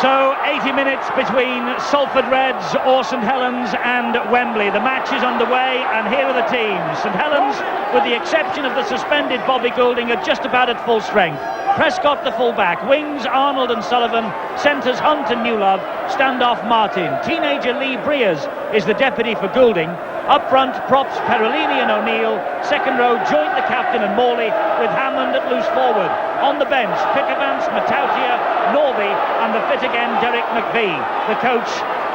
So 80 minutes between Salford Reds or St Helens and Wembley. The match is underway and here are the teams. St Helens, with the exception of the suspended Bobby Goulding, are just about at full strength. Prescott the full-back, wings Arnold and Sullivan, centres Hunt and Newlove, standoff Martin. Teenager Lee Briers is the deputy for Goulding. Up front, props Perolini and O'Neill. Second row, joint the captain and Morley, with Hammond at loose forward. On the bench, Pickavance, Matautia, Norby, and the fit again Derek McVie. The coach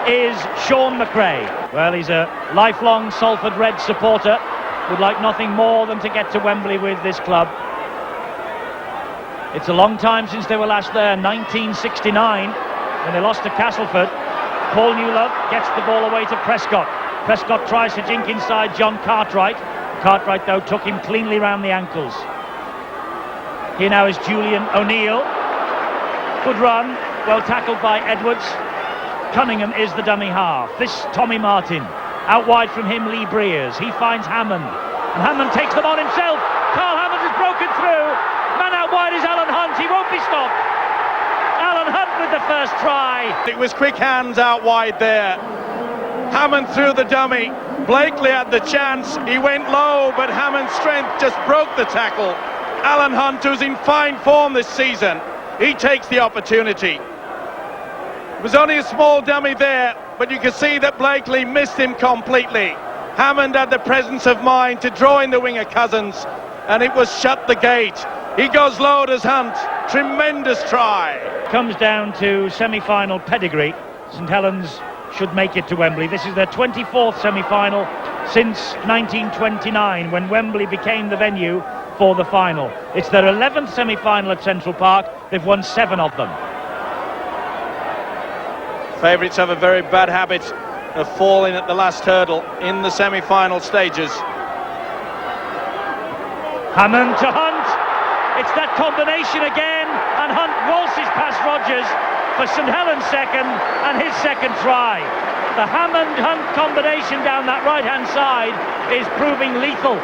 is Sean McRae. Well, he's a lifelong Salford Red supporter. Would like nothing more than to get to Wembley with this club. It's a long time since they were last there, 1969, when they lost to Castleford. Paul Newlove gets the ball away to Prescott. Prescott tries to jink inside John Cartwright. Cartwright, though, took him cleanly round the ankles. Here now is Julian O'Neill. Good run, well tackled by Edwards. Cunningham is the dummy half. This Tommy Martin. Out wide from him, Lee Briers. He finds Hammond. And Hammond takes them on himself. Carl Hammond has broken through. Man out wide is Alan Hunt. He won't be stopped. Alan Hunt with the first try. It was quick hands out wide there. Hammond threw the dummy. Blakely had the chance. He went low, but Hammond's strength just broke the tackle. Alan Hunt, who's in fine form this season, he takes the opportunity. It was only a small dummy there, but you can see that Blakely missed him completely. Hammond had the presence of mind to draw in the winger Cousins, and it was shut the gate. He goes low as Hunt. Tremendous try. Comes down to semi-final pedigree. St Helens should make it to Wembley. This is their 24th semi-final since 1929, when Wembley became the venue for the final. It's their 11th semi-final at Central Park. They've won 7 of them. Favourites have a very bad habit of falling at the last hurdle in the semi-final stages. Hammond to Hunt. It's that combination again, and Hunt waltzes past Rodgers for St Helens' second and his second try. The Hammond-Hunt combination down that right-hand side is proving lethal.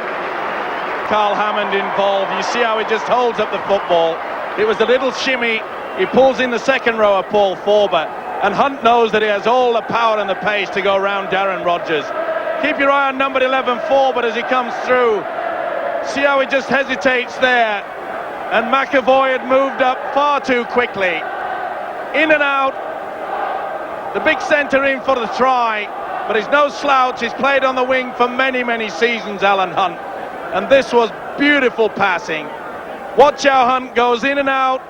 Carl Hammond involved. You see how he just holds up the football. It was a little shimmy. He pulls in the second row of Paul Forber, and Hunt knows that he has all the power and the pace to go around Darren Rodgers. Keep your eye on number 11 Forber as he comes through. See how he just hesitates there, and McAvoy had moved up far too quickly. In and out. The big centre in for the try, but he's no slouch. He's played on the wing for many, many seasons, Alan Hunt. And this was beautiful passing. Watch how Hunt goes in and out.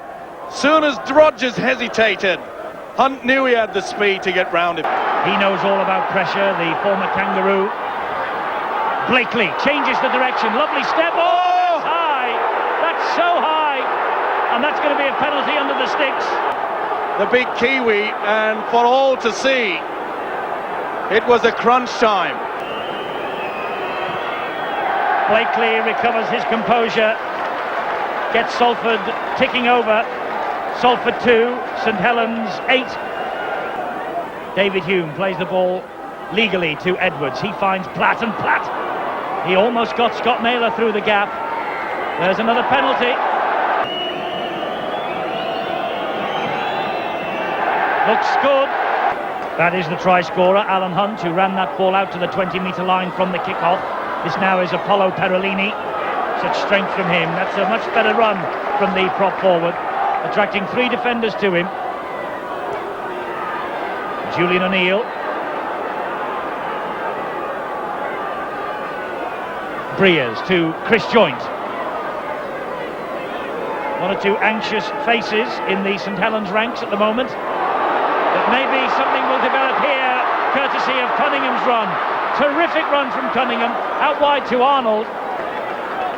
Soon as Rodgers hesitated, Hunt knew he had the speed to get round him. He knows all about pressure, the former Kangaroo. Blakely changes the direction. Lovely step. Oh, that's high. That's so high. And that's going to be a penalty under the sticks. The big Kiwi, and for all to see, it was a crunch time. Blakely recovers his composure, gets Salford ticking over. Salford 2, St Helens 8. David Hume plays the ball legally to Edwards. He finds Platt, and Platt, he almost got Scott Naylor through the gap. There's another penalty. Looks good. That is the try scorer, Alan Hunt, who ran that ball out to the 20-metre line from the kick-off. This now is Apollo Perolini. Such strength from him. That's a much better run from the prop forward, attracting 3 defenders to him. Julian O'Neill. Briers to Chris Joint. 1 or 2 anxious faces in the St Helens ranks at the moment. But maybe something will develop here, courtesy of Cunningham's run. Terrific run from Cunningham, out wide to Arnold.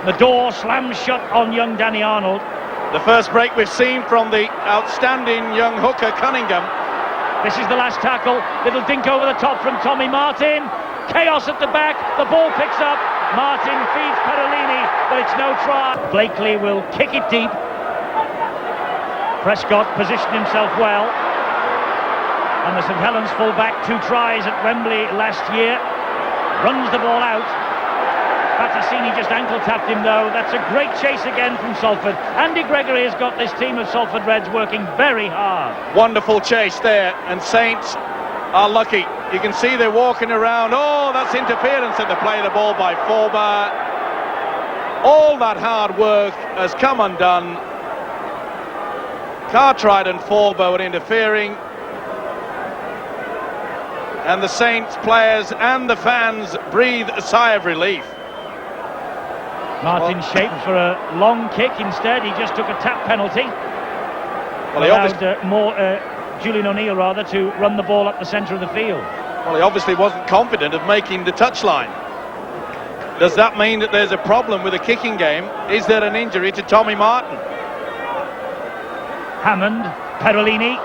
The door slams shut on young Danny Arnold. The first break we've seen from the outstanding young hooker Cunningham. This is the last tackle. Little dink over the top from Tommy Martin. Chaos at the back. The ball picks up. Martin feeds Perolini, but it's no try. Blakely will kick it deep. Prescott positioned himself well. And the St Helens full-back, 2 tries at Wembley last year. Runs the ball out. Battassini just ankle tapped him though. That's a great chase again from Salford. Andy Gregory has got this team of Salford Reds working very hard. Wonderful chase there, and Saints are lucky. You can see they're walking around. Oh, that's interference at the play of the ball by Forber. All that hard work has come undone. Cartwright and Forber were interfering, and the Saints players and the fans breathe a sigh of relief. Martin shaped for a long kick. Instead, he just took a tap penalty. Well, he allowed Julian O'Neill rather to run the ball up the centre of the field. Well, he obviously wasn't confident of making the touchline. Does that mean that there's a problem with the kicking game? Is there an injury to Tommy Martin? Hammond, Perolini.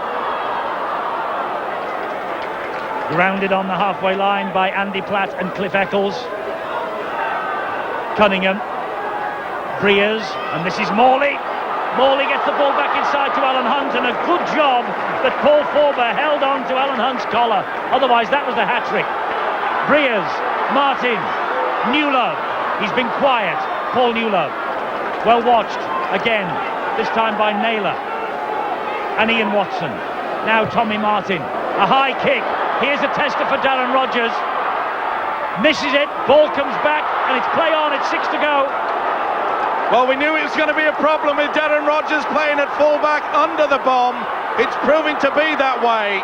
Grounded on the halfway line by Andy Platt and Cliff Eccles. Cunningham. Breers, and this is Morley. Morley gets the ball back inside to Alan Hunt, and a good job that Paul Forber held on to Alan Hunt's collar. Otherwise, that was the hat-trick. Breers, Martin, Newlove. He's been quiet, Paul Newlove. Well watched, again, this time by Naylor. And Ian Watson. Now Tommy Martin. A high kick. Here's a tester for Darren Rogers. Misses it, ball comes back, and it's play on, it's 6 to go. Well, we knew it was going to be a problem with Darren Rogers playing at fullback under the bomb. It's proving to be that way.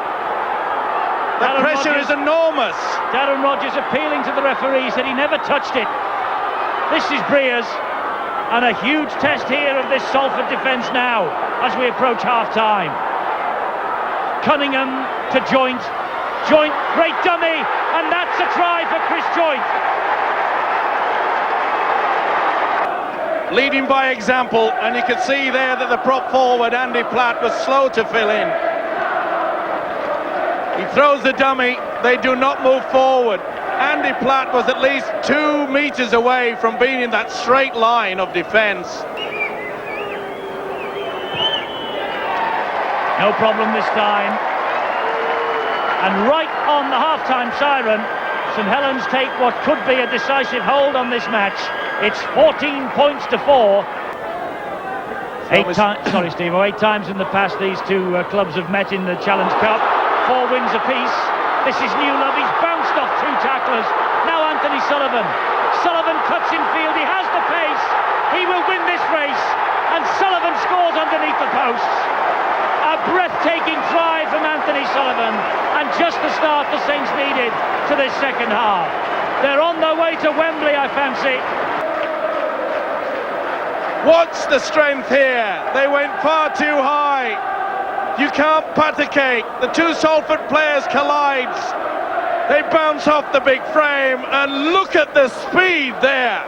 The pressure is enormous. Darren Rogers appealing to the referee, said he never touched it. This is Breers, and a huge test here of this Salford defence now as we approach half-time. Cunningham to Joint. Joint, great dummy, and that's a try for Chris Joint. Leading by example, and you can see there that the prop forward, Andy Platt, was slow to fill in. He throws the dummy, they do not move forward. Andy Platt was at least 2 metres away from being in that straight line of defence. No problem this time. And right on the half-time siren, St Helens take what could be a decisive hold on this match. It's 14 points to 4. 8 times in the past these two clubs have met in the Challenge Cup. 4 wins apiece. This is Newlove. He's bounced off 2 tacklers. Now Anthony Sullivan. Sullivan cuts in field. He has the pace. He will win this race. And Sullivan scores underneath the posts. A breathtaking try from Anthony Sullivan. And just the start the Saints needed to this second half. They're on their way to Wembley, I fancy. What's the strength here? They went far too high. You can't paticate. The 2 Salford players collides. They bounce off the big frame, and look at the speed there.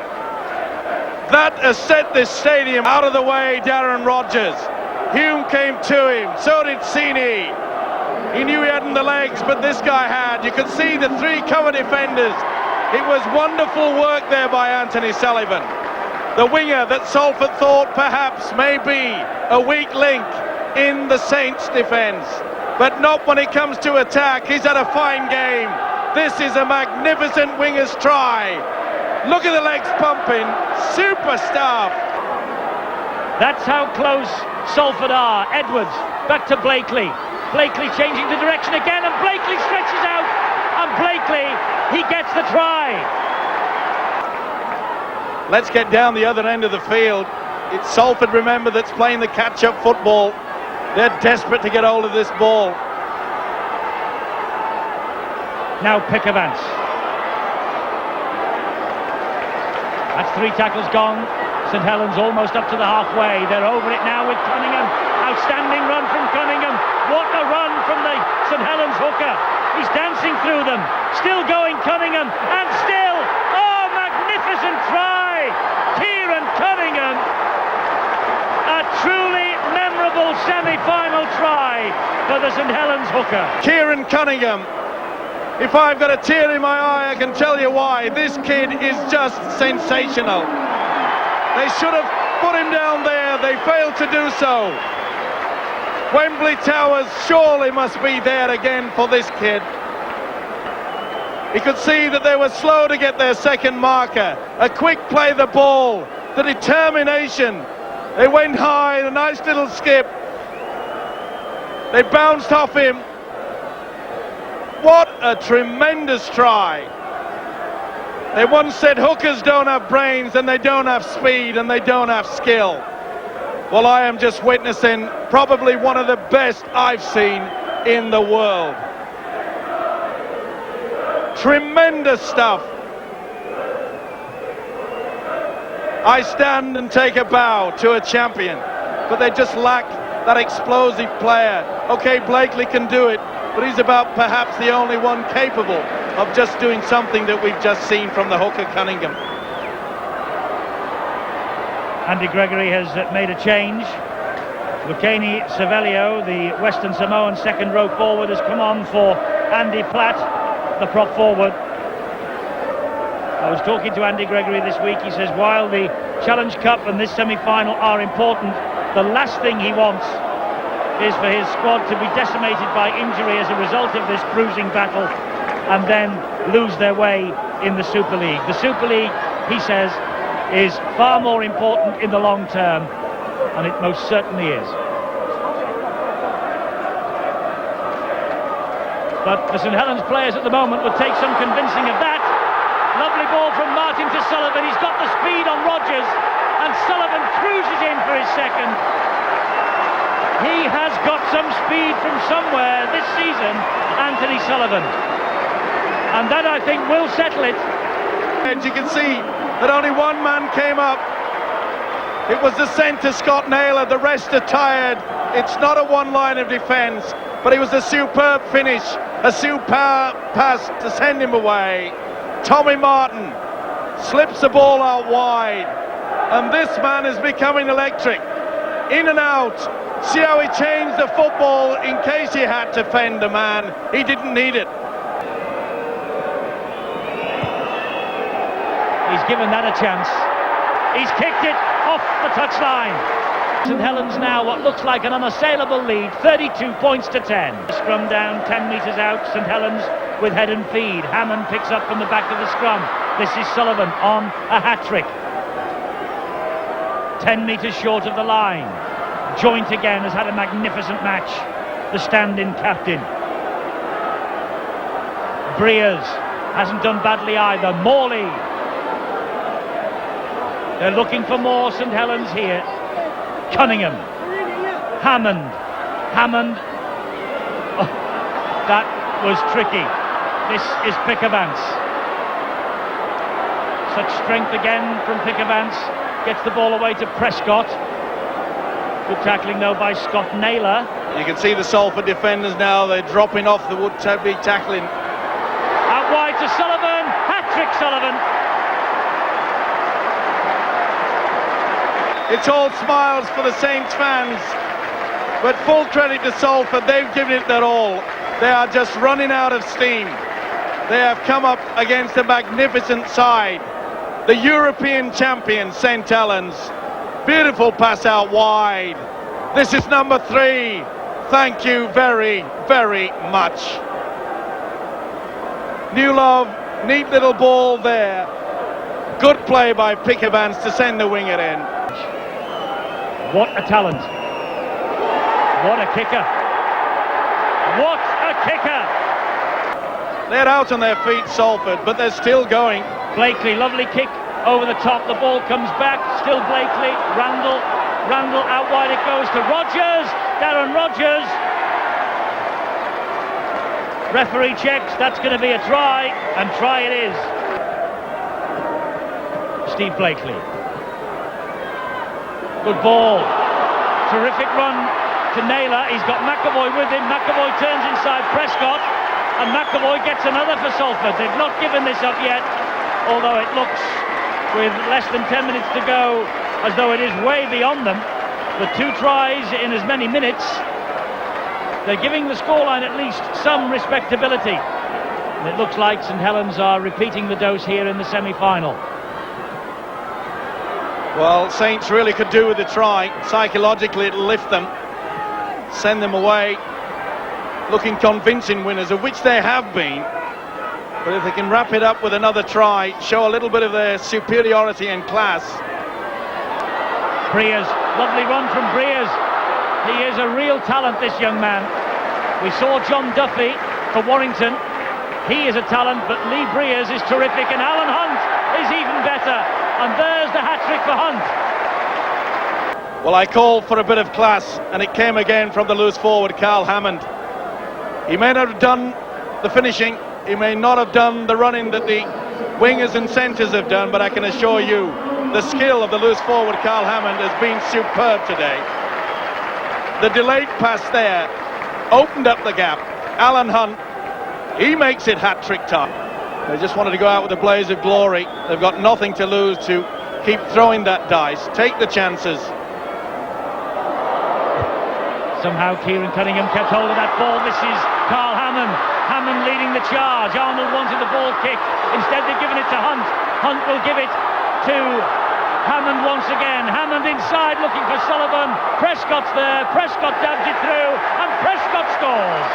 That has set this stadium out of the way. Darren Rogers. Hume came to him, so did Sini. He knew he hadn't the legs, but this guy had. You could see the 3 cover defenders. It was wonderful work there by Anthony Sullivan. The winger that Salford thought perhaps may be a weak link in the Saints' defence. But not when it comes to attack. He's had a fine game. This is a magnificent winger's try. Look at the legs pumping. Super stuff. That's how close Salford are. Edwards, back to Blakely. Blakely changing the direction again, and Blakely stretches out. And Blakely, he gets the try. Let's get down the other end of the field. It's Salford, remember, that's playing the catch-up football. They're desperate to get hold of this ball. Now Pickavance. That's 3 tackles gone. St Helens almost up to the halfway. They're over it now with Cunningham. Outstanding run from Cunningham. What a run from the St Helens hooker. He's dancing through them. Still going Cunningham. And still, oh, magnificent try. Keiron Cunningham. A truly memorable semi-final try for the St Helens hooker. Keiron Cunningham. If I've got a tear in my eye, I can tell you why. This kid is just sensational. They should have put him down there. They failed to do so. Wembley Towers surely must be there again for this kid. He could see that they were slow to get their second marker. A quick play the ball, the determination. They went high, a nice little skip. They bounced off him. What a tremendous try. They once said hookers don't have brains and they don't have speed and they don't have skill. Well, I am just witnessing probably one of the best I've seen in the world. Tremendous stuff. I stand and take a bow to a champion, but they just lack that explosive player. Okay, Blakely can do it, but he's about perhaps the only one capable of just doing something that we've just seen from the hooker Cunningham. Andy Gregory has made a change. Lucchini Cervello, the Western Samoan second row forward, has come on for Andy Platt, the prop forward. I was talking to Andy Gregory this week. He says while the Challenge Cup and this semi-final are important, the last thing he wants is for his squad to be decimated by injury as a result of this bruising battle and then lose their way in the Super League. The Super League, he says, is far more important in the long term, and it most certainly is. But the St Helens players at the moment would take some convincing of that. Lovely ball from Martin to Sullivan. He's got the speed on Rodgers, and Sullivan cruises in for his second. He has got some speed from somewhere this season, Anthony Sullivan. And that, I think, will settle it. And you can see that only one man came up. It was the centre, Scott Naylor. The rest are tired. It's not a one line of defence, but it was a superb finish, a superb pass to send him away. Tommy Martin slips the ball out wide, and this man is becoming electric. In and out. See how he changed the football in case he had to fend a man. He didn't need it. He's given that a chance. He's kicked it off the touchline. St Helens now what looks like an unassailable lead, 32 points to 10. Scrum down 10 metres out, St Helens with head and feed. Hammond picks up from the back of the scrum. This is Sullivan on a hat-trick. 10 metres short of the line. Joint again has had a magnificent match. The stand-in captain. Breers hasn't done badly either. Morley. They're looking for more St Helens here. Cunningham. Hammond. Oh, that was tricky. This is Pickavance. Such strength again from Pickavance. Gets the ball away to Prescott. Good tackling though by Scott Naylor. You can see the Salford defenders now. They're dropping off the would-be tackling. Out wide to Sullivan. Hat-trick Sullivan. It's all smiles for the Saints fans, but full credit to Salford. They've given it their all. They are just running out of steam. They have come up against a magnificent side, the European champion St Helens. Beautiful pass out wide. This is number 3. Thank you very, very much. New Love, neat little ball there. Good play by Pickavance to send the winger in. What a talent. What a kicker. What a kicker. They're out on their feet, Salford, but they're still going. Blakely, lovely kick over the top. The ball comes back. Still Blakely. Randall out wide it goes to Rodgers. Darren Rodgers. Referee checks. That's going to be a try, and try it is. Steve Blakely. Good ball. Terrific run to Naylor. He's got McAvoy with him. McAvoy turns inside Prescott, and McAvoy gets another for Salford. They've not given this up yet, although it looks, with less than 10 minutes to go, as though it is way beyond them. But 2 tries in as many minutes. They're giving the scoreline at least some respectability. And it looks like St Helens are repeating the dose here in the semi-final. Well, Saints really could do with a try. Psychologically, it'll lift them, send them away, looking convincing winners, of which they have been. But if they can wrap it up with another try, show a little bit of their superiority and class. Breers, lovely run from Breers. He is a real talent, this young man. We saw John Duffy for Warrington. He is a talent, but Lee Breers is terrific, and Alan Hunt is even better. And there's the hat-trick for Hunt. Well, I called for a bit of class, and it came again from the loose forward, Carl Hammond. He may not have done the finishing, he may not have done the running that the wingers and centres have done, but I can assure you, the skill of the loose forward, Carl Hammond, has been superb today. The delayed pass there opened up the gap. Alan Hunt, he makes it hat-trick time. They just wanted to go out with a blaze of glory. They've got nothing to lose, to keep throwing that dice, take the chances. Somehow Keiron Cunningham kept hold of that ball. This is Carl Hammond. Hammond leading the charge. Arnold wanted the ball kicked. Instead they've given it to Hunt. Hunt will give it to Hammond once again. Hammond inside looking for Sullivan. Prescott's there. Prescott dabs it through, and Prescott scores.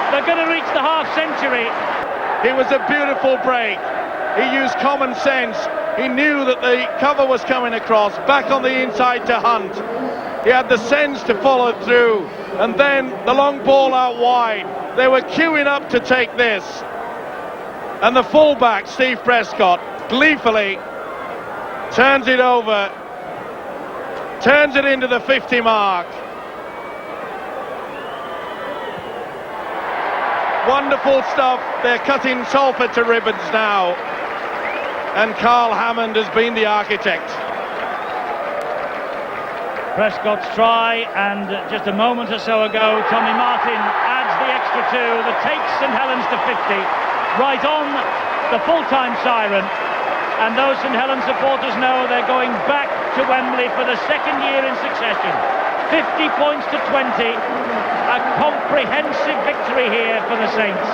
They're going to reach the half-century. It was a beautiful break. He used common sense. He knew that the cover was coming across. Back on the inside to Hunt. He had the sense to follow through, and then the long ball out wide. They were queuing up to take this, and the fullback, Steve Prescott, gleefully turns it over, turns it into the 50 mark. Wonderful stuff. They're cutting Salford to ribbons now, and Carl Hammond has been the architect. Prescott's try, and just a moment or so ago, Tommy Martin adds the extra two that takes St Helens to 50, right on the full-time siren. And those St Helens supporters know they're going back to Wembley for the second year in succession. 50 points to 20, a comprehensive victory here for the Saints.